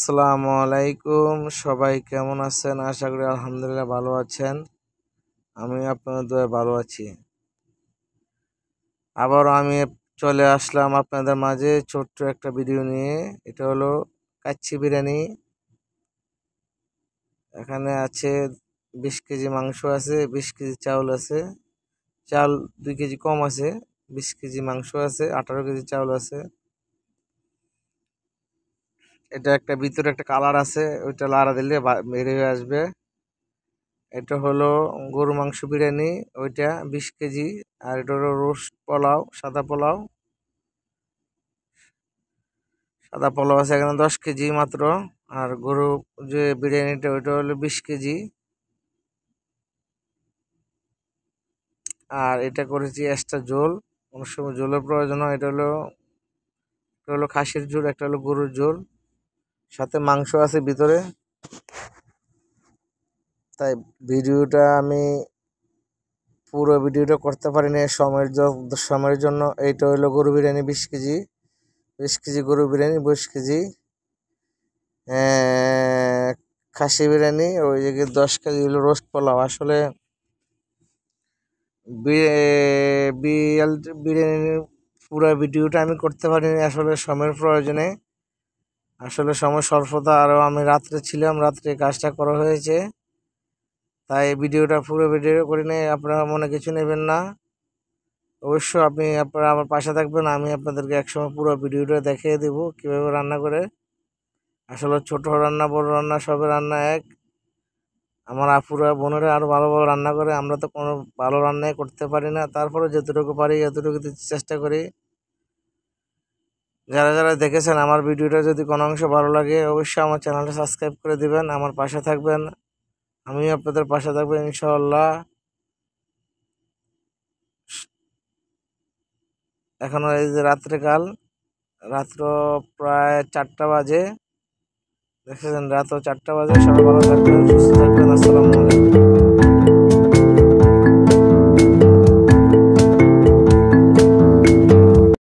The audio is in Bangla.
আসসালামু আলাইকুম। সবাই কেমন আছেন? আশা করি আলহামদুলিল্লাহ ভালো আছেন। আমি আপনাদের দয়ায় ভালো আছি। আবারও আমি চলে আসলাম আপনাদের মাঝে ছোট্ট একটা ভিডিও নিয়ে। এটা হলো কাচ্চি বিরিয়ানি। এখানে আছে 20 কেজি মাংস আছে, 20 কেজি চাউল আছে। চাল 2 কেজি কম আছে, 20 কেজি মাংস আছে, 18 কেজি চাউল আছে। এটা একটা ভিতরে একটা কালার আছে, ওইটা লাড়া দিলে বের হয়ে আসবে। এটা হলো গরু মাংস বিরিয়ানি, ওইটা 20 কেজি। আর এটা হলো রোস্ট পোলাও, সাদা পোলাও। সাদা পোলাও আছে এখানে 10 কেজি মাত্র। আর গরু যে বিরিয়ানিটা ওইটা হলো 20 কেজি। আর এটা করেছি এক্সট্রা ঝোল, অনেক সময় ঝোলের প্রয়োজন হয়। এটা হলো খাসির ঝোল, একটা হলো গরুর ঝোল, সাথে মাংস আছে ভিতরে। তাই ভিডিওটা আমি পুরো ভিডিওটা করতে পারিনি সময়ের জন্য। এইটা হলো গরু বিরিয়ানি 20 কেজি, 20 কেজি গরু বিরিয়ানি, 20 কেজি খাসি বিরিয়ানি, ওই দিকে 10 কেজি হলো রোস্ট পোলাও। আসলে বিরিয়ানির পুরো ভিডিওটা আমি করতে পারিনি আসলে সময়ের প্রয়োজনে। আসলে সময় স্বল্পতা, আরও আমি রাত্রে ছিলাম, রাত্রে কাজটা করা হয়েছে। তাই ভিডিওটা পুরো ভিডিও করিনি, আপনারা মনে কিছু নেবেন না। অবশ্যই আপনারা আমার পাশে থাকবেন, আমি আপনাদেরকে একসময় পুরো ভিডিওটা দেখিয়ে দেবো কীভাবে রান্না করে। আসলে ছোট রান্না বড় রান্না সবের রান্না এক। আমার আপুরা বোনেরা আরও ভালো ভালো রান্না করে, আমরা তো কোনো ভালো রান্নাই করতে পারি না। তারপরে যতটুকু পারি এতটুকু দিতে চেষ্টা করি। যারা যারা দেখেছেন আমার ভিডিওটা, যদি কোনো অংশ ভালো লাগে অবশ্যই আমার চ্যানেলটা সাবস্ক্রাইব করে দিবেন, আমার পাশে থাকবেন। আমিও আপনাদের পাশে থাকবো ইনশাআল্লাহ। এখনও এই যে রাত্র প্রায় 4টা বাজে। দেখেছেন রাত 4টা বাজে। সবাই ভালো থাকবেন, সুস্থ থাকবেন। আসসালামু আলাইকুম।